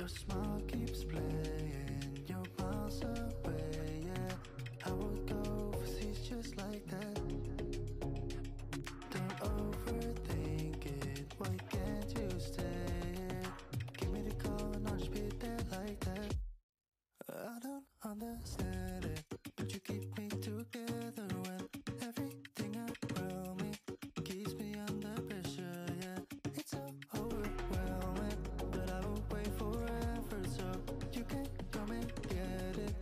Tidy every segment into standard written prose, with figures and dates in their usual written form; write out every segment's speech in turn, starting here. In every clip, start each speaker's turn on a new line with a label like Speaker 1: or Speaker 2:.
Speaker 1: Your smile keeps playing, you're miles away, yeah. I would go overseas just like that. Don't overthink it, why can't you stay here? Give me the call and I'll just be there like that. I don't understand it, but you keep me together when everything around me keeps me under pressure, yeah. It's so overwhelming, but I will wait forever so you can come and get it.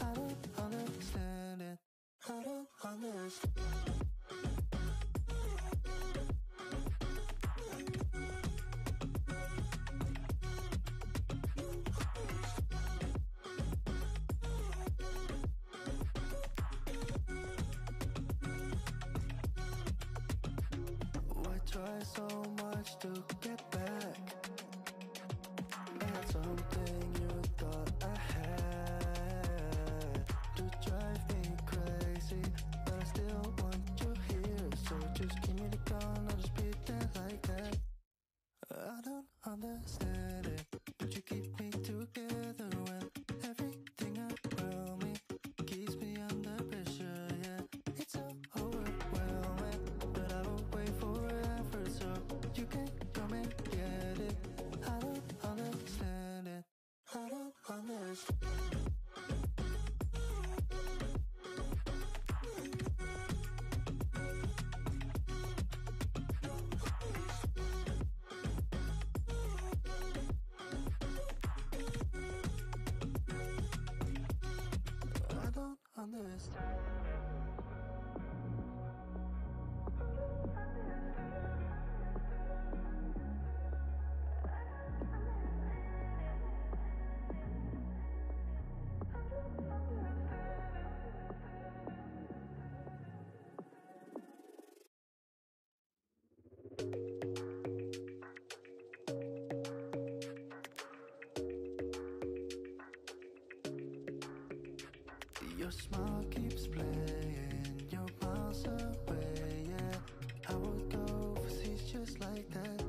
Speaker 1: I don't understand it, I don't understand. Try so much to get back. I had something you thought I had to drive me crazy, but I still want you here. So just give me the call and I'll just be there like that. I don't understand it, but you keep me together when everything around me keeps me under pressure, yeah. It's so overwhelming, but I will wait forever so you can come and get it. I don't understand it, I don't understand. I don't understand. Your smile keeps playing, you're miles away, yeah. I would go overseas just like that.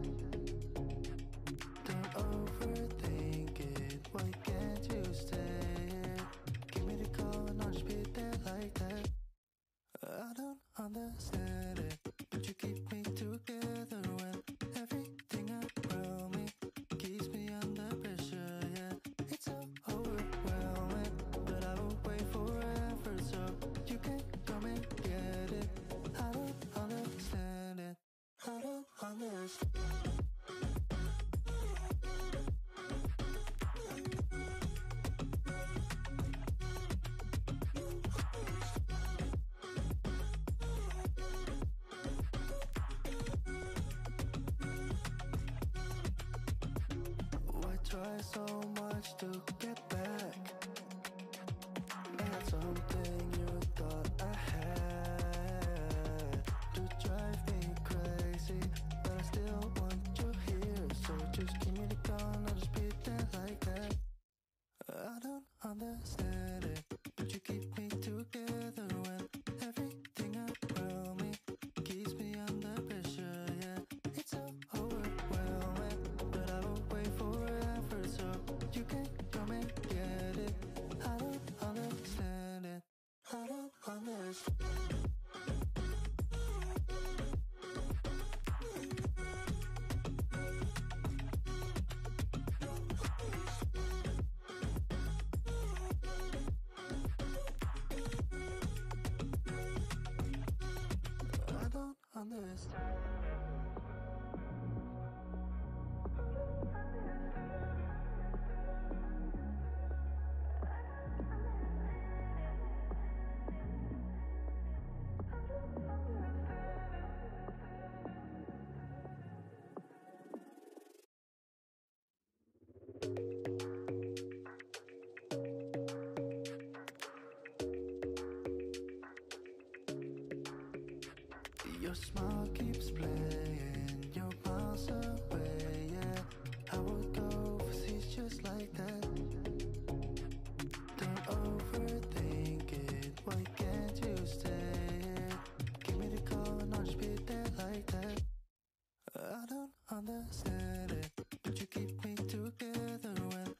Speaker 1: Don't overthink it, why can't you stay here? Give me the call and I'll just be there like that. I don't understand it, but you keep me together when everything around me keeps me under pressure, yeah. It's so overwhelming, but I will wait forever so you can come and get it. I don't understand it, I don't understand. Why try so much to get back? I had something you thought I had to drive me crazy, but I still want you here. So just give me the call and I'll just be there like that. I don't understand it, but you keep me together when everything around me keeps me under pressure, yeah. It's so overwhelming, but I will wait forever so you can come and get it. I don't understand it, I don't understand. I don't understand. Your smile keeps playing, you're miles away, yeah. I would go overseas just like that. Don't overthink it, why can't you stay here? Give me the call and I'll just be there like that. I don't understand it, but you keep me together when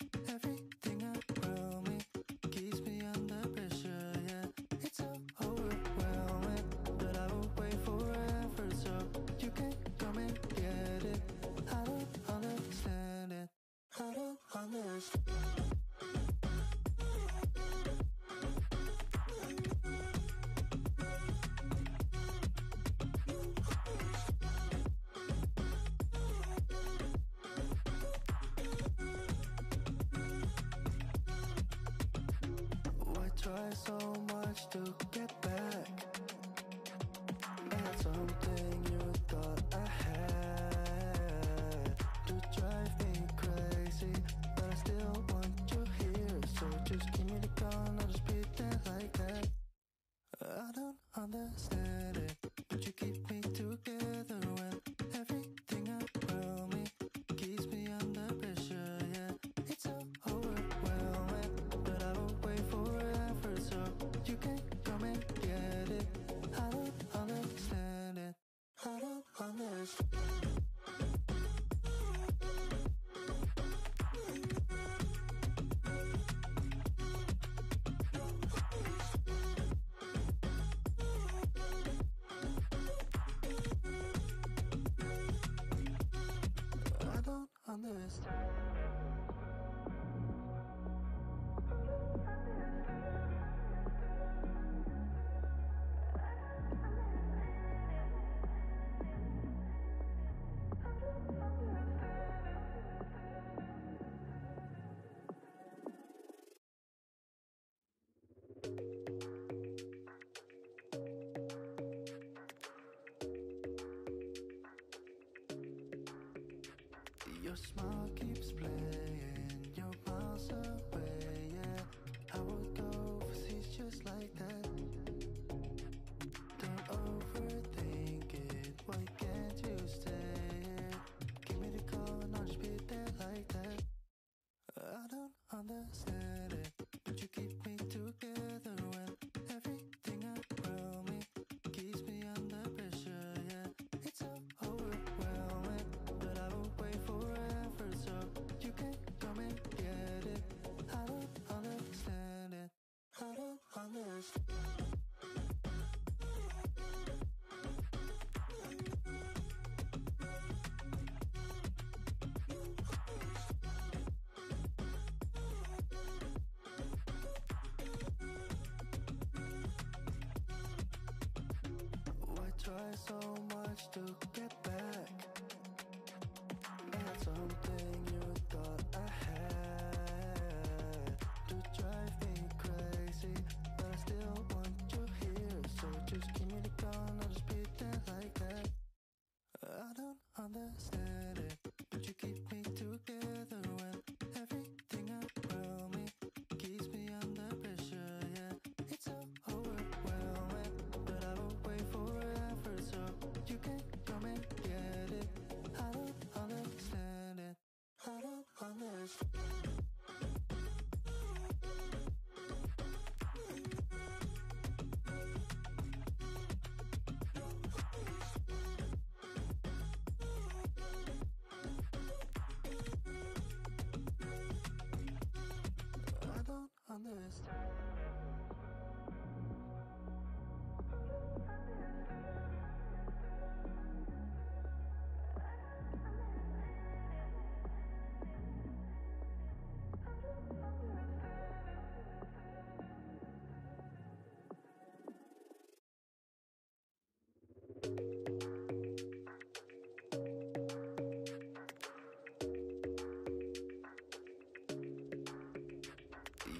Speaker 1: Your smile keeps playing, you're miles away, yeah. I would go overseas just like that. Don't overthink it, why can't you stay here? Give me the call and I'll just be there like that. I don't understand it, but you keep me together when everything around me keeps me under pressure, yeah. It's so overwhelming, but I will wait forever so you can come and get it. I don't understand it, I don't understand. Why try so much to get back? Not something you thought I had. To drive me crazy, but I still want you here. So just give me the call and I'll just be there like that. I don't understand it, but you keep me together when everything around me keeps me under pressure, yeah. It's so overwhelming, but I will wait forever so you can come and get it. I don't understand it, I don't understand. I don't understand.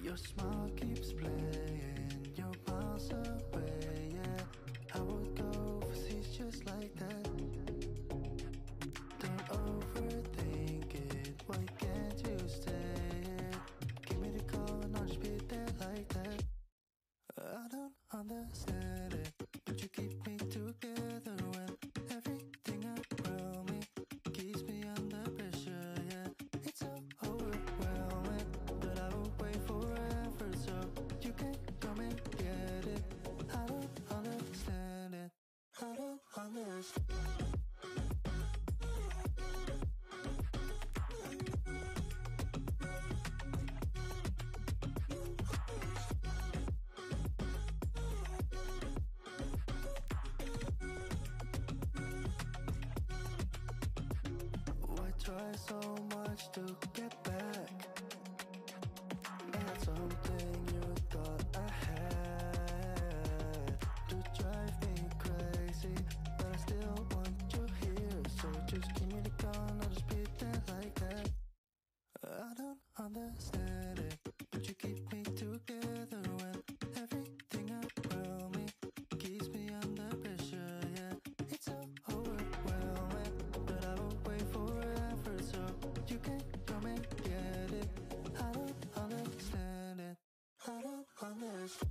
Speaker 1: Your smile keeps playing, you're miles away, yeah. I would go overseas just like that. Don't overthink it, why can't you stay here? Give me the call and I'll just be there like that. I don't understand it, but you keep me together when everything around me keeps me under pressure, yeah. It's so overwhelming, but I will wait forever so you can come and get it. I don't understand it, I don't understand. Why try so much to get back? Not something you thought I had. To drive me crazy, but I still want you here. So just give me the call and I'll just be there like that. I don't understand it, but you keep me together when everything around me keeps me under pressure, yeah. It's so overwhelming, but I will wait forever so you can come and get it. I don't understand it, I don't understand.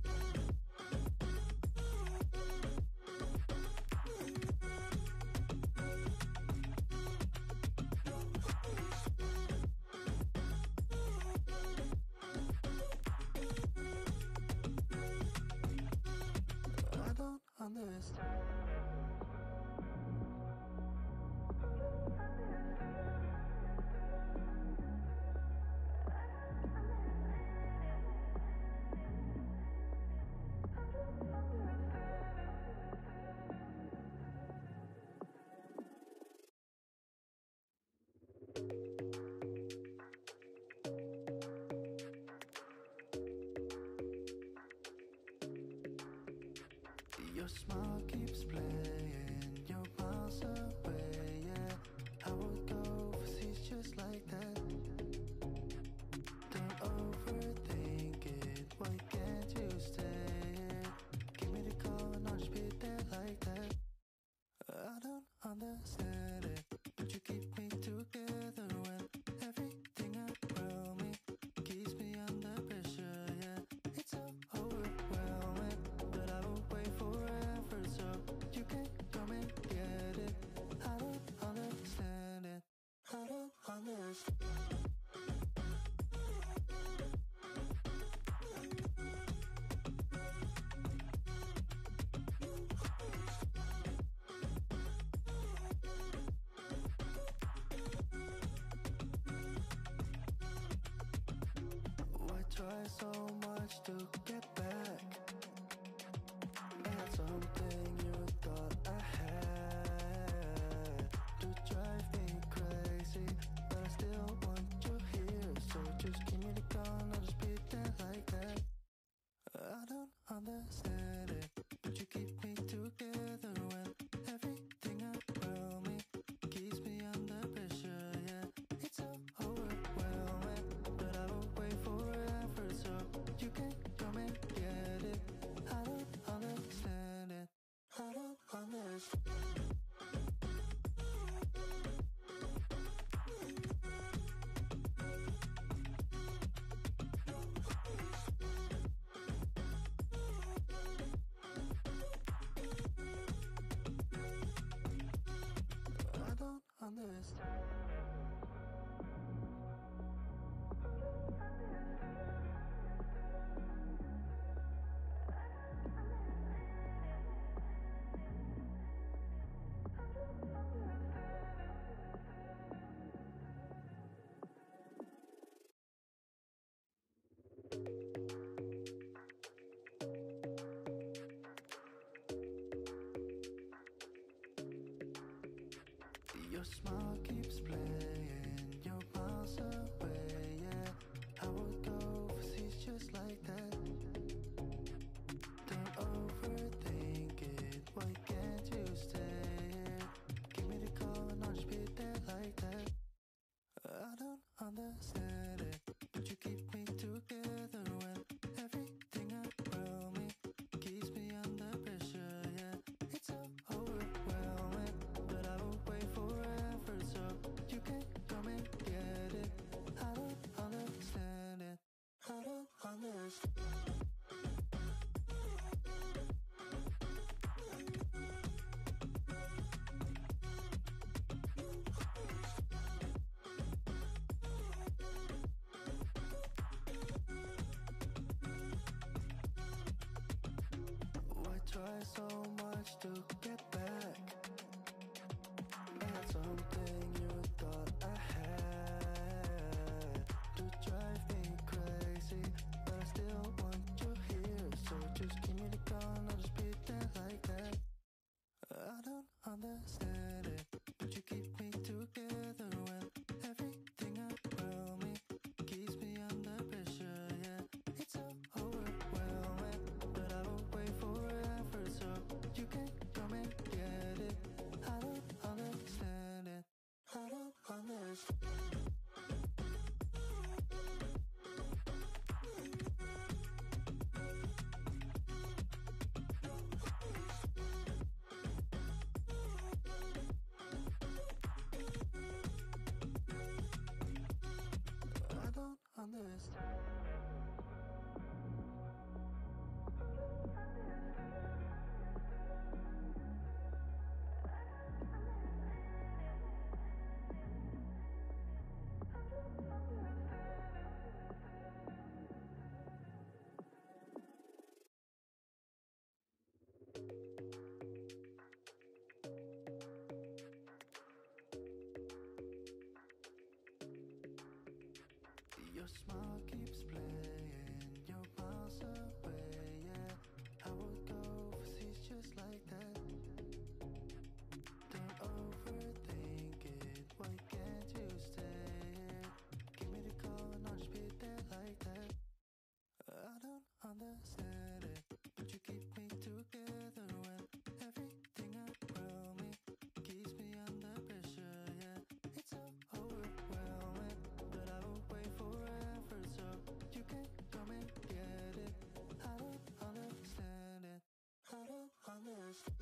Speaker 1: I don't understand. Your smile keeps playing, you're miles away, yeah. I would go overseas just like that. Don't overthink it, why can't you stay here? Give me the call and I'll just be there like that. I don't understand it, but you keep me together when to get back at something you thought I had to drive me crazy, but I still want you here. So just give me the gun, I'll just pretend like that. I don't understand it, but you keep me together when everything around me keeps me under pressure. Yeah, it's so overwhelming, but I will wait forever so you can come and get it. I don't understand it. I don't understand. I don't understand. Your smile keeps playing, you're miles away, yeah. I would go overseas just like that. Don't overthink it, why can't you stay here? Give me the call and I'll just be there like that. I don't understand it, but you keep me together when everything around me keeps me under pressure, yeah. It's so overwhelming, but I will wait forever so you can come and get it. I don't understand it. I don't understand. Why try so much to get back at something you thought I had to drive me crazy, but I still want you here. So just give me the gun, I'll just pretend like that. I don't understand it, but you keep me together when everything around me keeps me under pressure, yeah. It's so overwhelming, but I will wait forever so you can come and get it. I don't understand it. I don't understand. I don't understand. Your smile keeps playing, you're miles away, yeah. I would go overseas just like that. Don't overthink it, why can't you stay here? Give me the call and I'll just be there like that. I don't understand it, but you keep me together when everything around me keeps me under pressure, yeah. It's so overwhelming, but I will wait forever so you can come and get it. I don't understand it. I don't understand.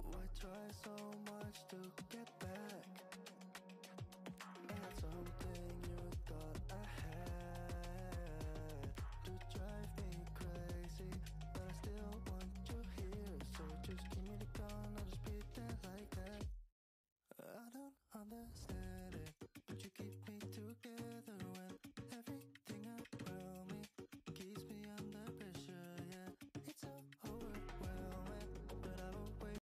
Speaker 1: Why try so much to get back